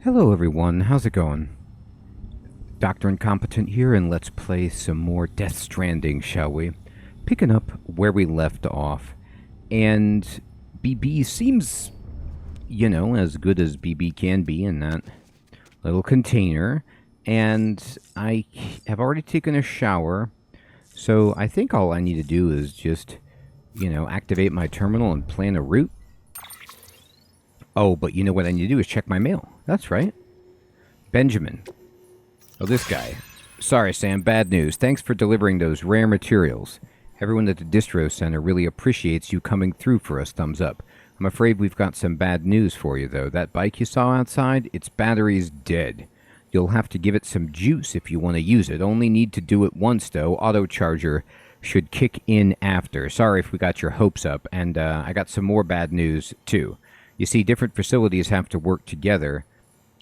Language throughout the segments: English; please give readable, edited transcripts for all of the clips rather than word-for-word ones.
Hello everyone, how's it going? Dr. Incompetent here, and let's play some more Death Stranding, shall we? Picking up where we left off, and BB seems, as good as BB can be in that little container, and I have already taken a shower, so I think all I need to do is just, activate my terminal and plan a route. Oh, but you know what I need to do is check my mail. That's right. Benjamin. Oh, this guy. Sorry, Sam. Bad news. Thanks for delivering those rare materials. Everyone at the Distro Center really appreciates you coming through for us. Thumbs up. I'm afraid we've got some bad news for you, though. That bike you saw outside, its battery's dead. You'll have to give it some juice if you want to use it. Only need to do it once, though. Auto charger should kick in after. Sorry if we got your hopes up. And I got some more bad news, too. You see, different facilities have to work together,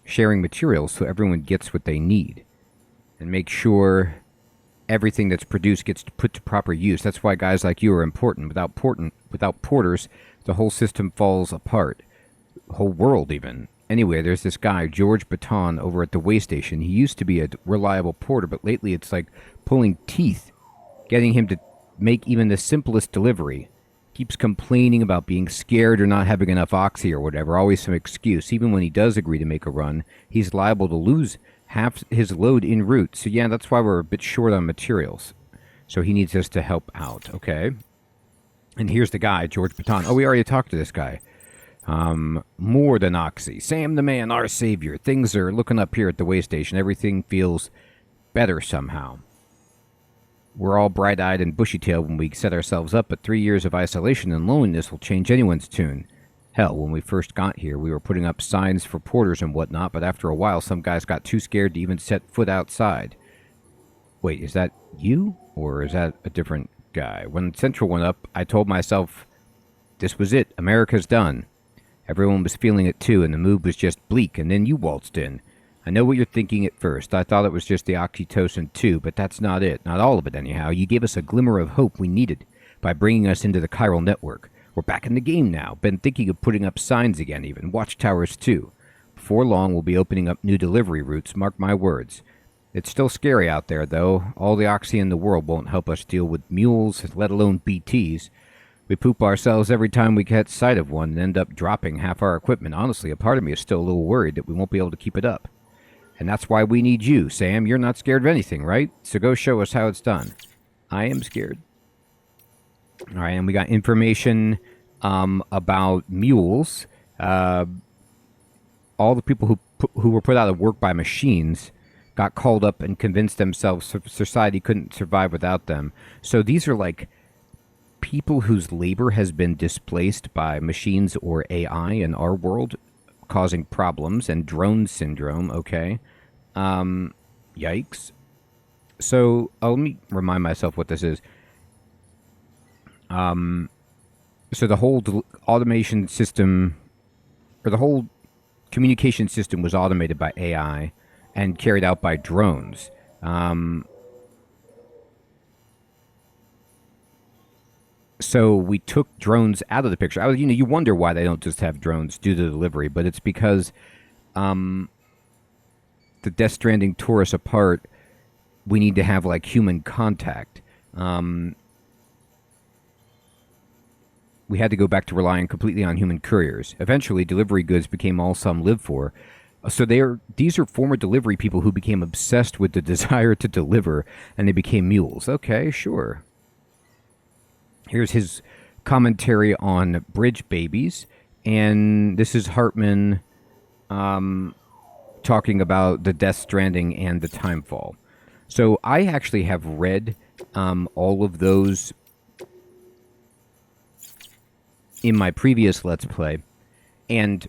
sharing materials so everyone gets what they need, and make sure everything that's produced gets put to proper use. That's why guys like you are important. Without porters, the whole system falls apart. The whole world, even. Anyway, there's this guy, George Baton, over at the way station. He used to be a reliable porter, but lately it's like pulling teeth, getting him to make even the simplest delivery. Keeps complaining about being scared or not having enough oxy or whatever, always some excuse. Even when he does agree to make a run, he's liable to lose half his load en route. So yeah, that's why we're a bit short on materials. So he needs us to help out, okay? And here's the guy, George Baton. Oh, we already talked to this guy. More than oxy. Sam the man, our savior. Things are looking up here at the way station. Everything feels better somehow. We're all bright-eyed and bushy-tailed when we set ourselves up, but 3 years of isolation and loneliness will change anyone's tune. Hell, when we first got here, we were putting up signs for porters and whatnot, but after a while, some guys got too scared to even set foot outside. Wait, is that you? Or is that a different guy? When Central went up, I told myself, this was it. America's done. Everyone was feeling it too, and the mood was just bleak, and then you waltzed in. I know what you're thinking at first. I thought it was just the oxytocin too, but that's not it. Not all of it, anyhow. You gave us a glimmer of hope we needed by bringing us into the chiral network. We're back in the game now. Been thinking of putting up signs again, even. Watchtowers, too. Before long, we'll be opening up new delivery routes. Mark my words. It's still scary out there, though. All the oxy in the world won't help us deal with mules, let alone BTs. We poop ourselves every time we get sight of one and end up dropping half our equipment. Honestly, a part of me is still a little worried that we won't be able to keep it up. And that's why we need you, Sam. You're not scared of anything, right? So go show us how it's done. I am scared. All right, and we got information about mules. All the people who were put out of work by machines got called up and convinced themselves society couldn't survive without them. So these are like people whose labor has been displaced by machines or AI in our world, causing problems, and drone syndrome, okay? Yikes. So, let me remind myself what this is. So the whole automation system, or the whole communication system was automated by AI and carried out by drones. So we took drones out of the picture. You wonder why they don't just have drones do the delivery, but it's because the Death Stranding tore us apart. We need to have like human contact. We had to go back to relying completely on human couriers. Eventually, delivery goods became all some live for. So these are former delivery people who became obsessed with the desire to deliver, and they became mules. Okay, sure. Here's his commentary on Bridge Babies, and this is Hartman talking about the Death Stranding and the Timefall. So I actually have read all of those in my previous Let's Play, and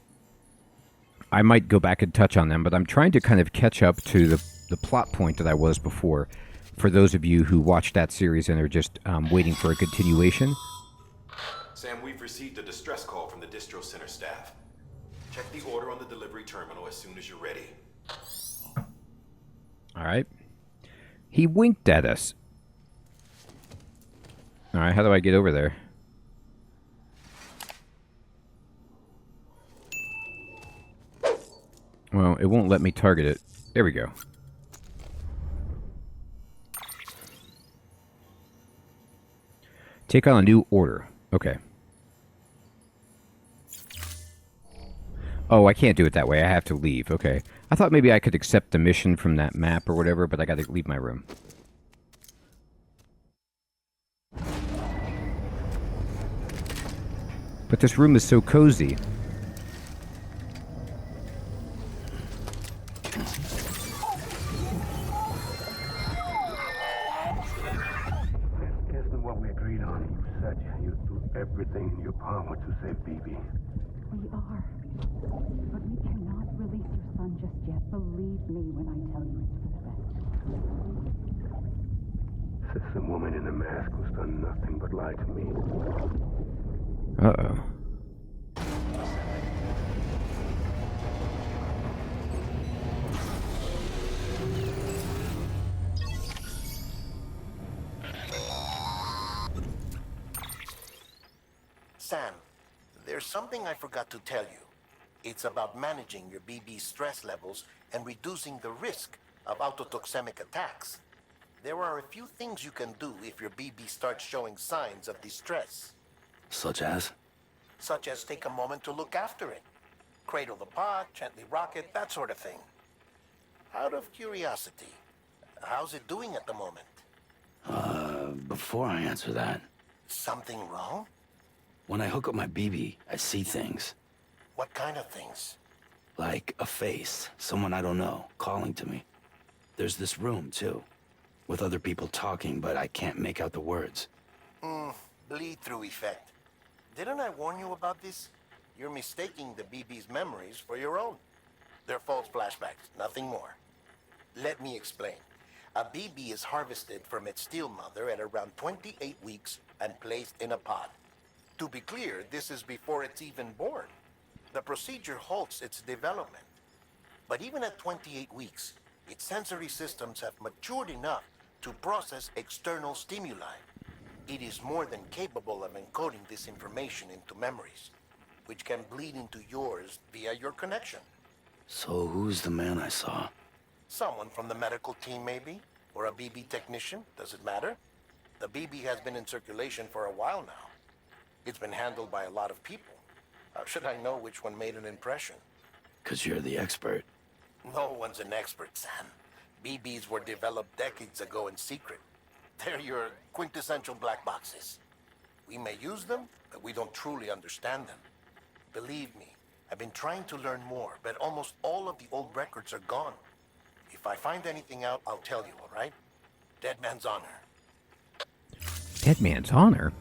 I might go back and touch on them, but I'm trying to kind of catch up to the plot point that I was before, for those of you who watched that series and are just waiting for a continuation. Sam, we've received a distress call from the Distro Center staff. Check the order on the delivery terminal as soon as you're ready. All right. He winked at us. All right, how do I get over there? Well, it won't let me target it. There we go. Take on a new order. Okay. Oh, I can't do it that way. I have to leave. Okay. I thought maybe I could accept the mission from that map or whatever, but I gotta leave my room. But this room is so cozy. Everything in your power to save Bibi. We are. But we cannot release your son just yet. Believe me when I tell you it's for the best. Says the woman in the mask who's done nothing but lie to me. Uh-oh. Sam, there's something I forgot to tell you. It's about managing your BB's stress levels and reducing the risk of autotoxemic attacks. There are a few things you can do if your BB starts showing signs of distress. Such as? Such as take a moment to look after it. Cradle the pot, gently rock it, that sort of thing. Out of curiosity, how's it doing at the moment? Before I answer that, Something wrong? when I hook up my BB, I see things. What kind of things? Like a face, someone I don't know, calling to me. There's this room, too, with other people talking, but I can't make out the words. Bleed-through effect. Didn't I warn you about this? You're mistaking the BB's memories for your own. They're false flashbacks, nothing more. Let me explain. A BB is harvested from its steel mother at around 28 weeks and placed in a pod. To be clear, this is before it's even born. The procedure halts its development. But even at 28 weeks, its sensory systems have matured enough to process external stimuli. It is more than capable of encoding this information into memories, which can bleed into yours via your connection. So who's the man I saw? Someone from the medical team, maybe? Or a BB technician? Does it matter? The BB has been in circulation for a while now. It's been handled by a lot of people. How should I know which one made an impression? 'Cause you're the expert. No one's an expert, Sam. BBs were developed decades ago in secret. They're your quintessential black boxes. We may use them, but we don't truly understand them. Believe me, I've been trying to learn more, but almost all of the old records are gone. If I find anything out, I'll tell you, all right? Dead man's honor. Dead man's honor?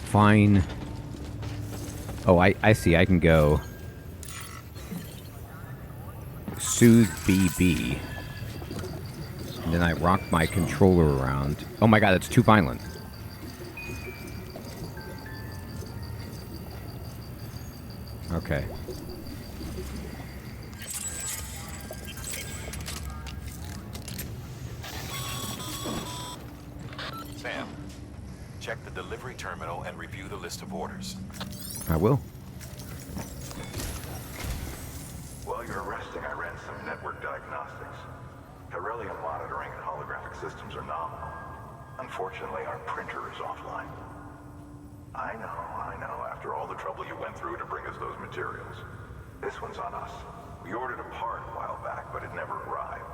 Fine. Oh, I see. I can go soothe BB. And then I rock my controller around. Oh my god, it's too violent. Okay. Sam, check the delivery terminal and review the list of orders. I will. While you're resting, I ran some network diagnostics. Beryllium monitoring and holographic systems are nominal. Unfortunately, our printer is offline. I know, after all the trouble you went through to bring us those materials. This one's on us. We ordered a part a while back, but it never arrived.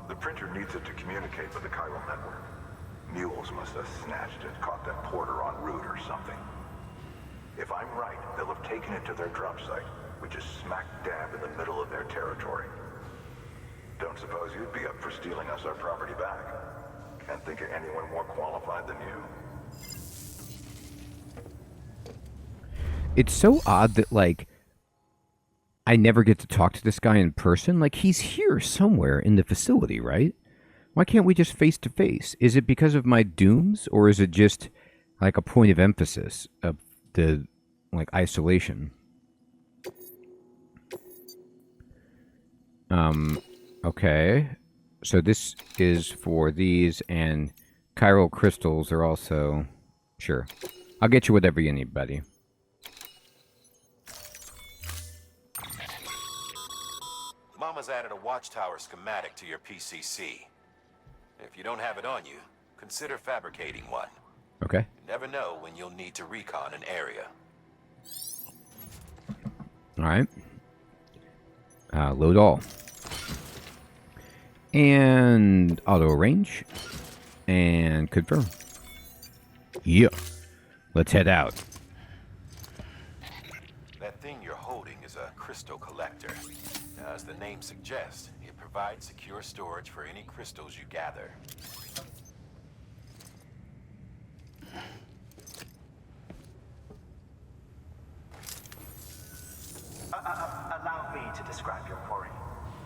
The printer needs it to communicate with the chiral network. Mules must have snatched it, caught that porter en route or something. If I'm right, they'll have taken it to their drop site, which is smack dab in the middle of their territory. Don't suppose you'd be up for stealing us our property back? Can't think of anyone more qualified than you. It's so odd that, like, I never get to talk to this guy in person. Like, he's here somewhere in the facility, right? Why can't we just face to face? Is it because of my dooms, or is it just, like, a point of emphasis of the, like, isolation? Okay. So this is for these, and chiral crystals are also... Sure. I'll get you whatever you need, buddy. Osama's added a watchtower schematic to your PCC. If you don't have it on you, consider fabricating one. Okay. You never know when you'll need to recon an area. All right. Load all. And auto arrange. And confirm. Yeah. Let's head out. That thing you're holding is a crystal collector. As the name suggests, it provides secure storage for any crystals you gather. Allow me to describe your quarry.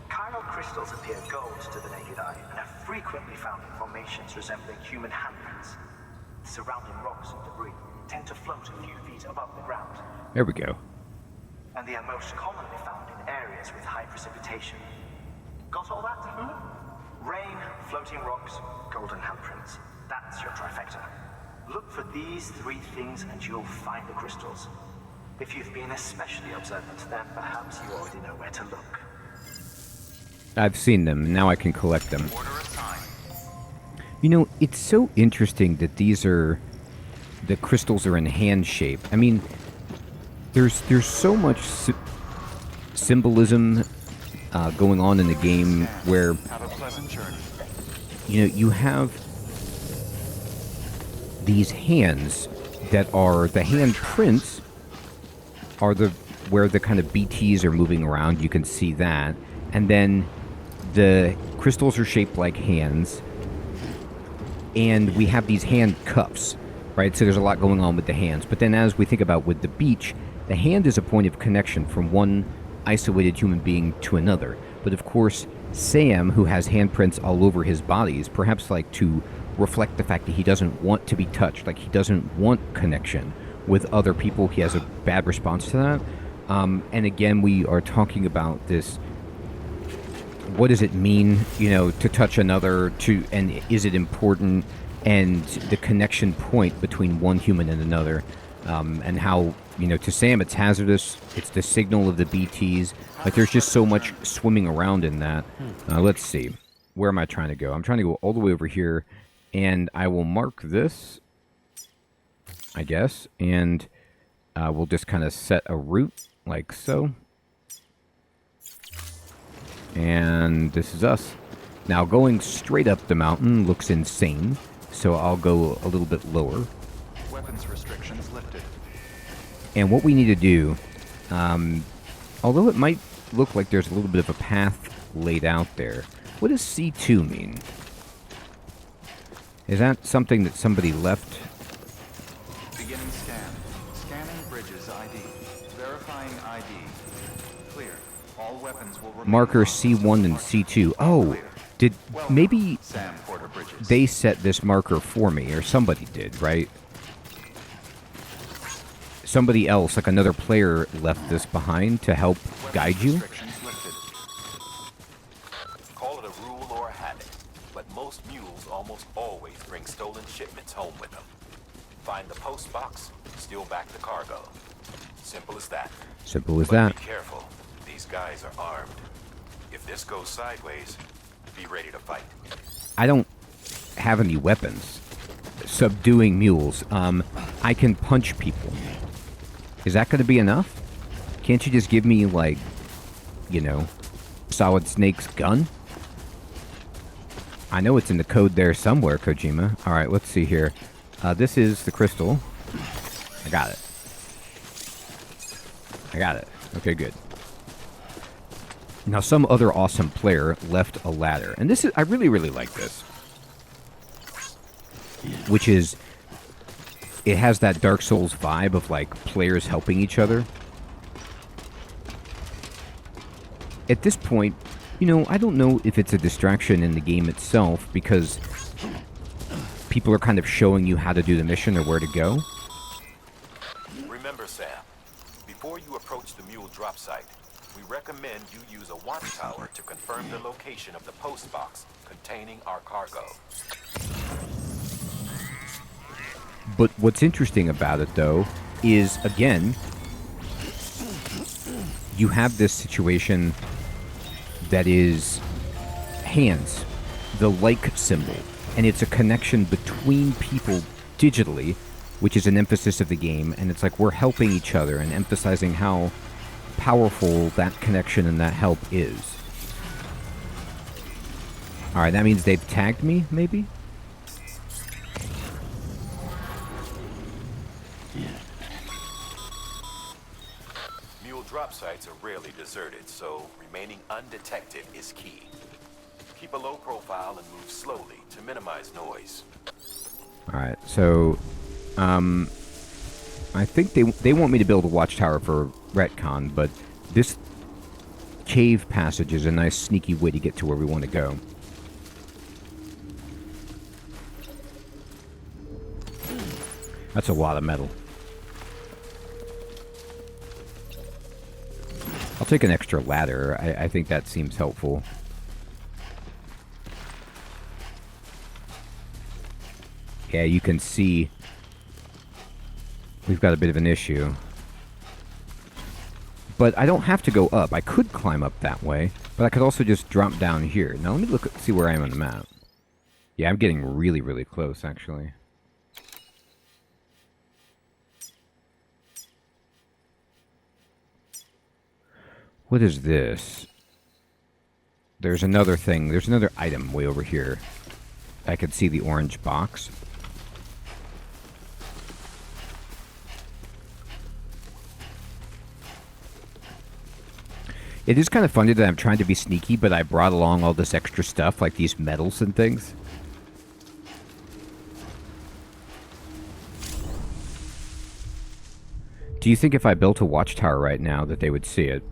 Chiral crystals appear gold to the naked eye and are frequently found in formations resembling human handprints. Surrounding rocks and debris tend to float a few feet above the ground. There we go. And they are most commonly found in areas with high precipitation. Got all that? Rain, floating rocks, golden handprints. That's your trifecta. Look for these three things and you'll find the crystals. If you've been especially observant, then perhaps you already know where to look. I've seen them, and now I can collect them. You know, it's so interesting that the crystals are in hand shape. I mean, there's so much symbolism going on in the game where, you know, you have these hands that are the hand prints are where the kind of BTs are moving around. You can see that, and then the crystals are shaped like hands, and we have these hand cuffs, right? So there's a lot going on with the hands. But then as we think about with the beach, the hand is a point of connection from one isolated human being to another. But of course, Sam, who has handprints all over his body, is perhaps like to reflect the fact that he doesn't want to be touched, like he doesn't want connection with other people. He has a bad response to that. And again, we are talking about this. What does it mean, you know, to touch another? And is it important? And the connection point between one human and another, and how, you know, to Sam it's hazardous. It's the signal of the BTs. Like there's just so much swimming around in that. Let's see, where am I trying to go? I'm trying to go all the way over here, and I will mark this, I guess, and we'll just kind of set a route like so. And this is us. Now going straight up the mountain looks insane, so I'll go a little bit lower. Weapons restrictions lifted. And what we need to do, although it might look like there's a little bit of a path laid out there, what does C2 mean? Is that something that somebody left? Beginning scan. Scanning bridges ID. Verifying ID. Clear. All weapons will remain Marker on. C1 and C2. Oh, did maybe Sam Porter Bridges. they set this marker for me, or somebody did, right? Somebody else, like another player, left this behind to help guide you. Restrictions lifted. Call it a rule or a habit, but most mules almost always bring stolen shipments home with them. Find the post box, steal back the cargo. Simple as that. Simple as But that. be careful. These guys are armed. If this goes sideways, be ready to fight. I don't have any weapons. Subduing mules. I can punch people. Is that going to be enough? Can't you just give me, like, you know, Solid Snake's gun? I know it's in the code there somewhere, Kojima. Alright, let's see here. This is the crystal. I got it. I got it. Okay, good. Now, some other awesome player left a ladder. And this is, I really, really like this. Which is, it has that Dark Souls vibe of, like, players helping each other. At this point, you know, I don't know if it's a distraction in the game itself, because people are kind of showing you how to do the mission or where to go. Remember, Sam, before you approach the mule drop site, we recommend you use a watchtower to confirm the location of the post box containing our cargo. But what's interesting about it, though, is, again, you have this situation that is hands, the like symbol. And it's a connection between people digitally, which is an emphasis of the game. And it's like we're helping each other and emphasizing how powerful that connection and that help is. Alright, that means they've tagged me, maybe? Mule drop sites are rarely deserted, so remaining undetected is key. Keep a low profile and move slowly to minimize noise. Alright, so... I think they want me to build a watchtower for retcon, but this cave passage is a nice sneaky way to get to where we want to go. That's a lot of metal. I'll take an extra ladder. I think that seems helpful. Yeah, you can see we've got a bit of an issue. But I don't have to go up. I could climb up that way, but I could also just drop down here. Now let me see where I am on the map. Yeah, I'm getting really, really close, actually. What is this? There's another thing. There's another item way over here. I can see the orange box. It is kind of funny that I'm trying to be sneaky, but I brought along all this extra stuff, like these medals and things. Do you think if I built a watchtower right now that they would see it?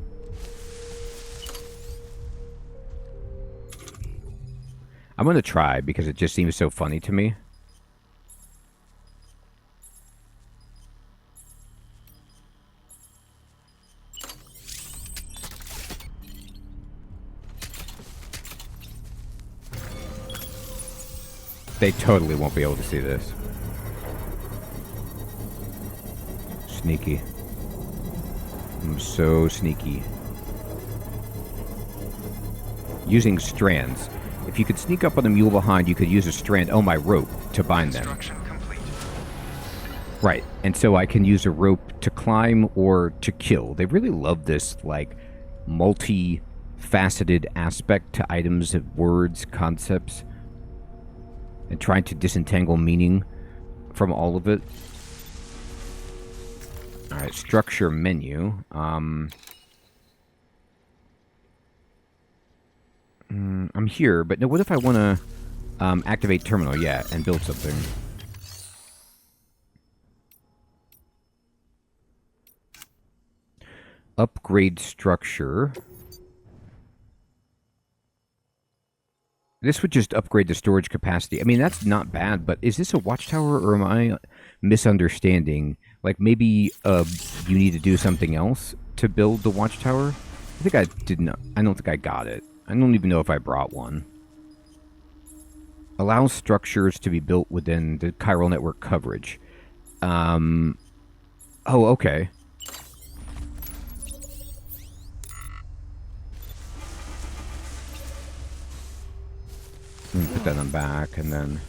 I'm going to try because it just seems so funny to me. They totally won't be able to see this. Sneaky. I'm so sneaky. Using strands. If you could sneak up on a mule behind, you could use a strand, oh, my rope, to bind them. Right, and so I can use a rope to climb or to kill. They really love this, like, multi-faceted aspect to items, words, concepts, and trying to disentangle meaning from all of it. Alright, structure menu. I'm here, but no, what if I want to activate terminal, yeah, and build something? Upgrade structure. This would just upgrade the storage capacity. I mean, that's not bad, but is this a watchtower, or am I misunderstanding? Like, maybe you need to do something else to build the watchtower? I think I did not. I don't think I got it. I don't even know if I brought one. Allows structures to be built within the chiral network coverage. Oh, okay. Put that on back, and then...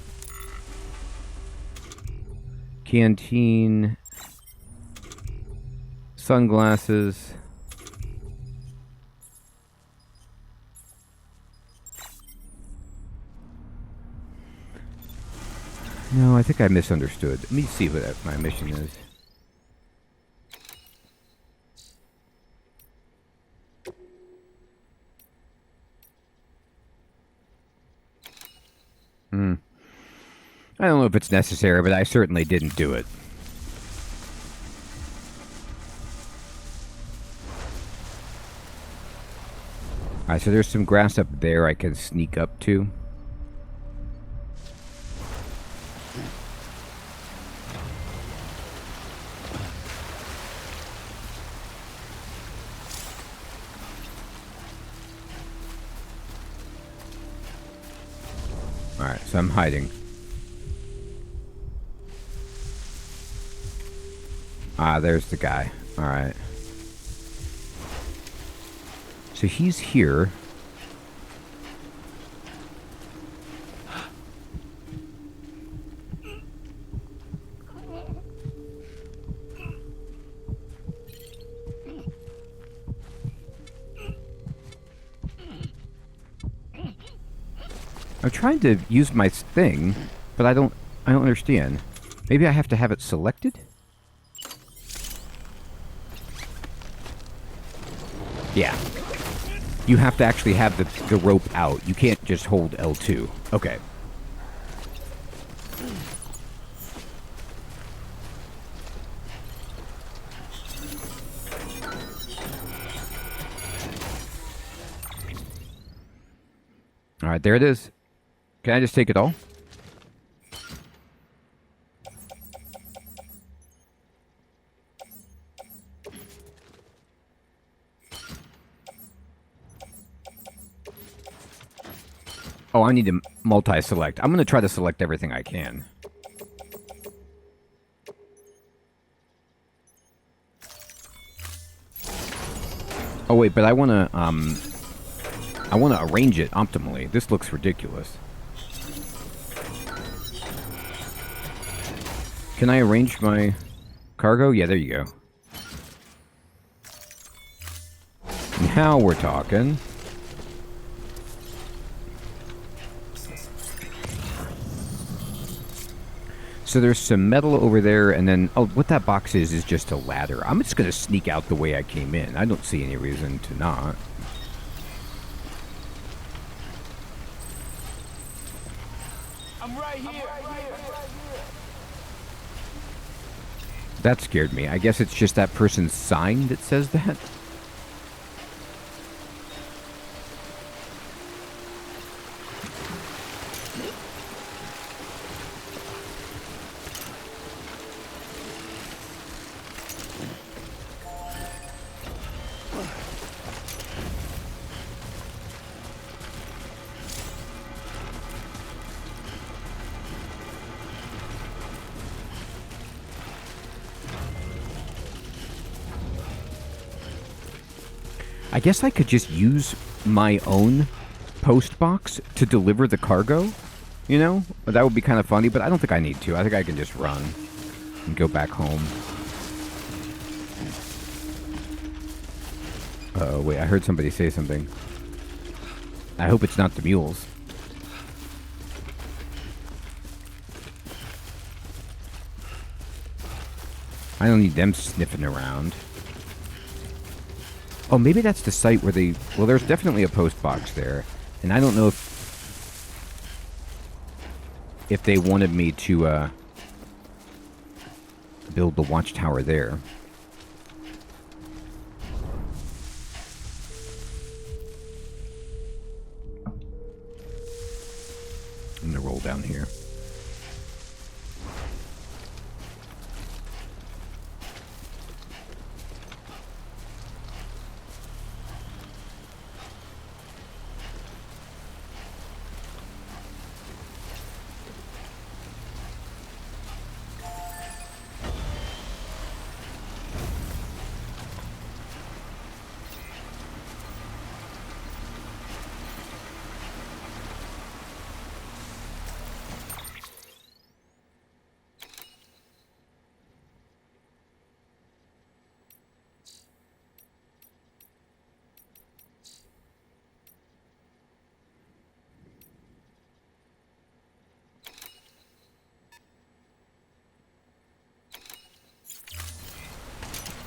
Canteen. Sunglasses. No, I think I misunderstood. Let me see what my mission is. I don't know if it's necessary, but I certainly didn't do it. Alright, so there's some grass up there I can sneak up to. Alright, so I'm hiding. Ah, there's the guy. Alright. So he's here. I'm trying to use my thing, but I don't understand. Maybe I have to have it selected? Yeah. You have to actually have the rope out. You can't just hold L2. Okay. Alright, there it is. Can I just take it all? Oh, I need to multi-select. I'm going to try to select everything I can. Oh, wait, but I want to arrange it optimally. This looks ridiculous. Can I arrange my cargo? Yeah, there you go. Now we're talking. So there's some metal over there, and then... Oh, what that box is just a ladder. I'm just going to sneak out the way I came in. I don't see any reason to not. I'm right here. That scared me. I guess it's just that person's sign that says that. I guess I could just use my own post box to deliver the cargo, you know? That would be kind of funny, but I don't think I need to. I think I can just run and go back home. Oh, wait, I heard somebody say something. I hope it's not the mules. I don't need them sniffing around. Oh, maybe that's the site where they... Well, there's definitely a post box there. And I don't know if they wanted me to build the watchtower there. I'm going to roll down here.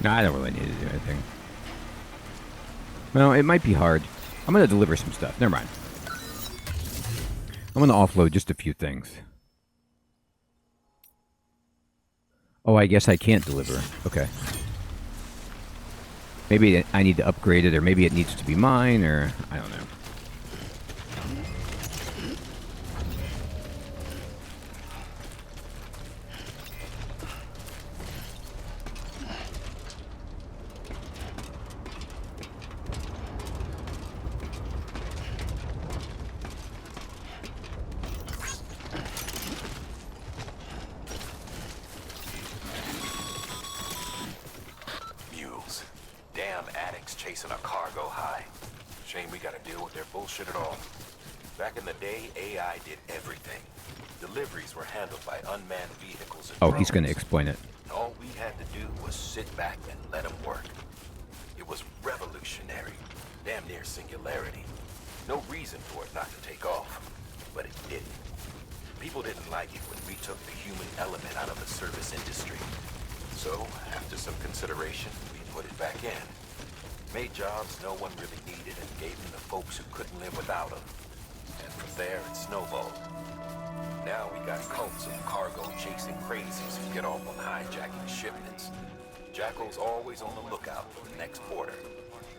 No, I don't really need to do anything. Well, it might be hard. I'm going to deliver some stuff. Never mind. I'm going to offload just a few things. Oh, I guess I can't deliver. Okay. Maybe I need to upgrade it, or maybe it needs to be mine, or... I don't know. Chasing a cargo high. Shame we gotta deal with their bullshit at all. Back in the day, AI did everything. Deliveries were handled by unmanned vehicles and Oh, he's drones. gonna explain it. All we had to do was sit back and let them work. It was revolutionary. Damn near singularity. No reason for it not to take off. but it didn't. People didn't like it when we took the human element out of the service industry. So, after some consideration, we put it back in. Made jobs no one really needed and gave them to folks who couldn't live without them. And from there, it snowballed. Now we got cults of cargo chasing crazies who get off on hijacking shipments. Jackal's always on the lookout for the next order.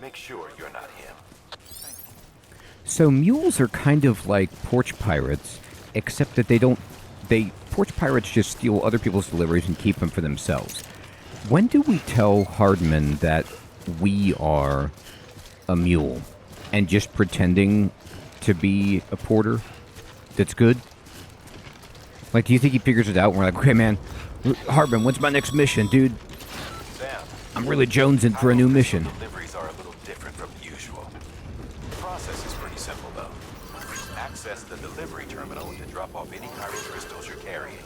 Make sure you're not him. So mules are kind of like porch pirates, except that porch pirates just steal other people's deliveries and keep them for themselves. When do we tell Hardman that we are a mule and just pretending to be a porter that's good? Like, do you think he figures it out and we're like, okay, man, Hardman, when's my next mission, dude? Sam, I'm really jonesing for a new mission. Deliveries are a little different from usual. The process is pretty simple, though. Access the delivery terminal to drop off any chiral crystals you're carrying.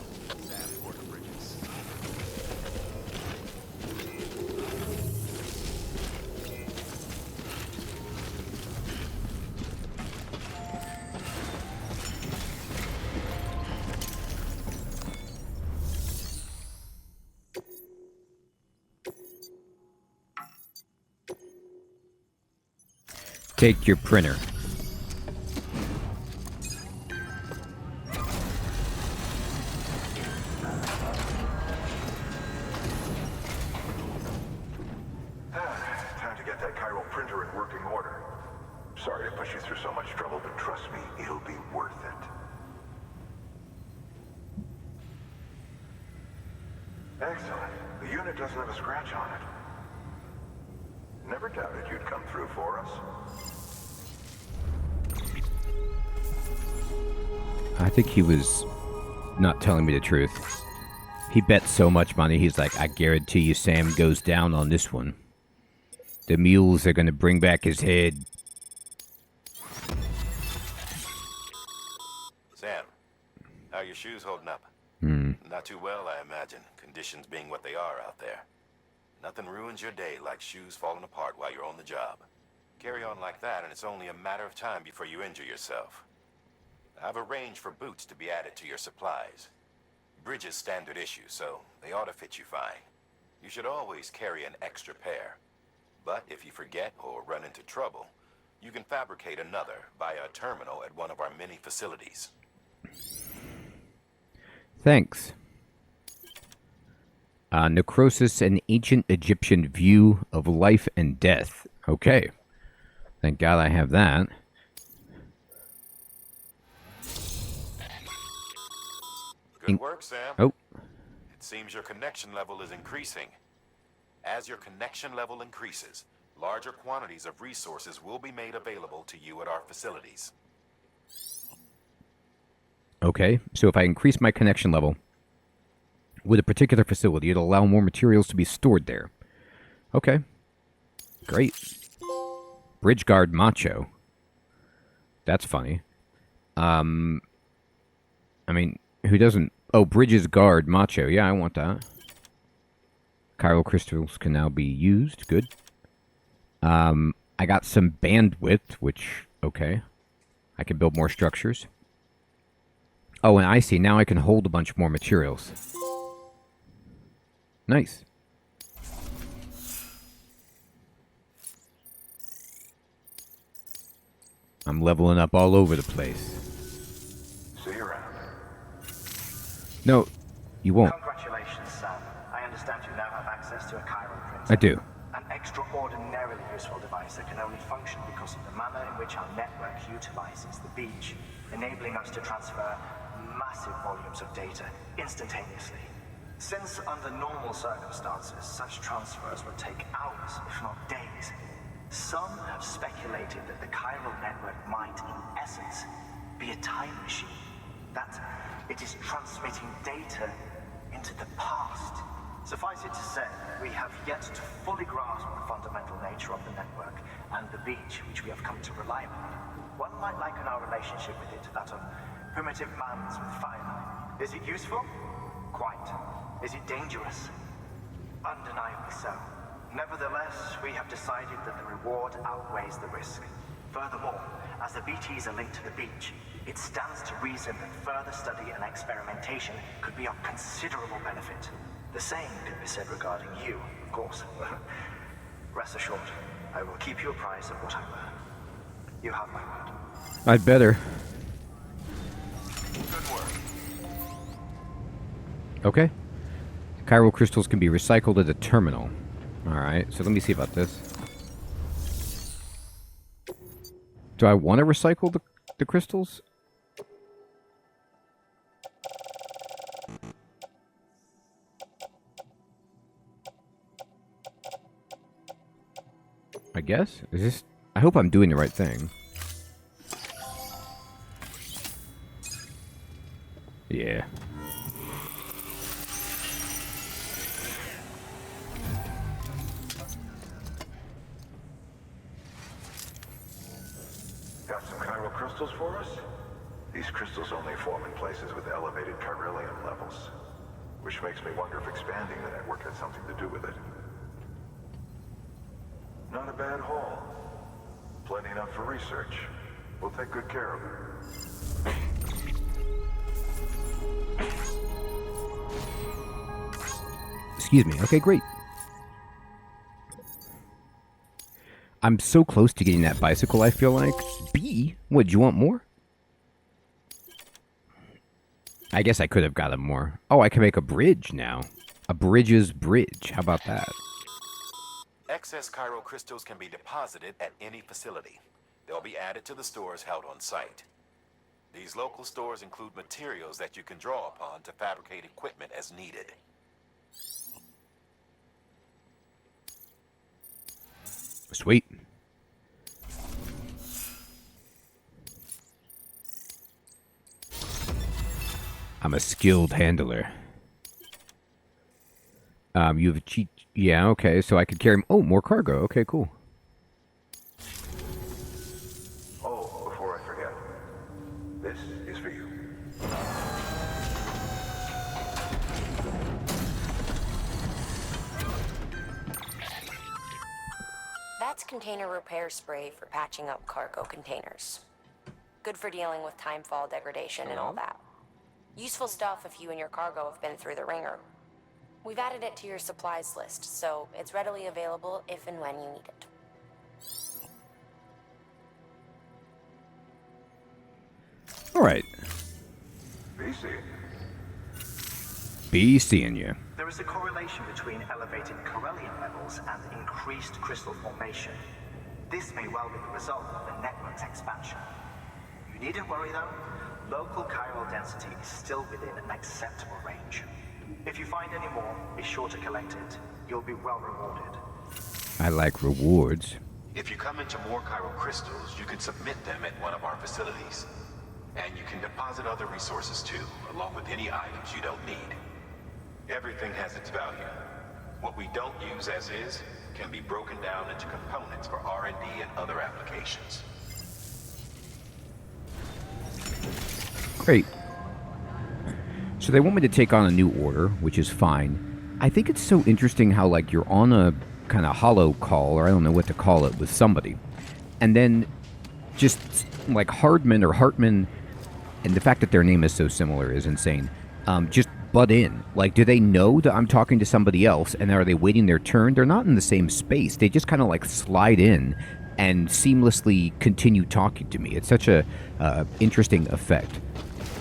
Take your printer. Time to get that chiral printer in working order. Sorry to push you through so much trouble, but trust me, it'll be worth it. Excellent. The unit doesn't have a scratch on it. Never doubted you'd come through for us. I think he was not telling me the truth. He bet so much money, he's like, I guarantee you Sam goes down on this one. The mules are going to bring back his head. Sam, how are your shoes holding up? Not too well, I imagine. Conditions being what they are out there. Nothing ruins your day like shoes falling apart while you're on the job. Carry on like that and it's only a matter of time before you injure yourself. I've arranged for boots to be added to your supplies. Bridges standard issue, so they ought to fit you fine. You should always carry an extra pair. But if you forget or run into trouble, you can fabricate another via a terminal at one of our many facilities. Thanks. Necrosis, an ancient Egyptian view of life and death. Okay. Thank God I have that. Good work, Sam. Oh. It seems your connection level is increasing. As your connection level increases, larger quantities of resources will be made available to you at our facilities. Okay, so if I increase my connection level with a particular facility, it'll allow more materials to be stored there. Okay. Great. Bridge guard macho. That's funny. I mean, who doesn't... Oh, bridges guard macho. Yeah, I want that. Chiral crystals can now be used. Good. I got some bandwidth, which... Okay. I can build more structures. Oh, and I see. Now I can hold a bunch more materials. Nice. I'm leveling up all over the place. See you around. No, you won't. Congratulations, Sam. I understand you now have access to a chiral printer. I do. An extraordinarily useful device that can only function because of the manner in which our network utilizes the beach, enabling us to transfer massive volumes of data instantaneously. Since under normal circumstances, such transfers would take hours, if not days, some have speculated that the chiral network might, in essence, be a time machine. That it is transmitting data into the past. Suffice it to say, we have yet to fully grasp the fundamental nature of the network and the beach which we have come to rely upon. One might liken our relationship with it to that of primitive mans with fire. Is it useful? Quite. Is it dangerous? Undeniably so. Nevertheless, we have decided that the reward outweighs the risk. Furthermore, as the BTs are linked to the beach, it stands to reason that further study and experimentation could be of considerable benefit. The same could be said regarding you, of course. Rest assured, I will keep you apprised of what I learn. You have my word. I'd better. Good work. Okay. Chiral crystals can be recycled at a terminal. Alright, so let me see about this. Do I want to recycle the crystals? I guess? Is this... I hope I'm doing the right thing. Yeah. Got some chiral crystals for us? These crystals only form in places with elevated chiralium levels, which makes me wonder if expanding the network had something to do with it. Not a bad haul. Plenty enough for research. We'll take good care of it. Excuse me. Okay, great. I'm so close to getting that bicycle, I feel like. B? What, do you want more? I guess I could have gotten more. Oh, I can make a bridge now. A bridge's bridge. How about that? Excess chiral crystals can be deposited at any facility. They'll be added to the stores held on site. These local stores include materials that you can draw upon to fabricate equipment as needed. Sweet. I'm a skilled handler. You have a cheat... Yeah, okay, so I could carry... Oh, more cargo. Okay, cool. Oh, before I forget, this is for you. That's container repair spray for patching up cargo containers. Good for dealing with timefall degradation and all that. Useful stuff if you and your cargo have been through the ringer. We've added it to your supplies list, so it's readily available if and when you need it. All right. Be seeing you. There is a correlation between elevated chiralium levels and increased crystal formation. This may well be the result of the network's expansion. You needn't worry though. Local chiral density is still within an acceptable range. If you find any more, be sure to collect it. You'll be well rewarded. I like rewards. If you come into more chiral crystals, you can submit them at one of our facilities. And you can deposit other resources too, along with any items you don't need. Everything has its value. What we don't use as is can be broken down into components for R&D and other applications. Great. So they want me to take on a new order, which is fine. I think it's so interesting how, like, you're on a kind of hollow call, or I don't know what to call it, with somebody. And then just, like, Hardman or Hartman, and the fact that their name is so similar is insane, just butt in. Like, do they know that I'm talking to somebody else, and are they waiting their turn? They're not in the same space. They just kind of, like, slide in and seamlessly continue talking to me. It's such a interesting effect.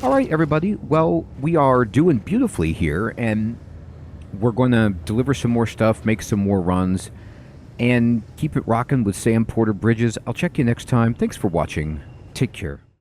All right, everybody. Well, we are doing beautifully here, and we're going to deliver some more stuff, make some more runs, and keep it rocking with Sam Porter Bridges. I'll check you next time. Thanks for watching. Take care.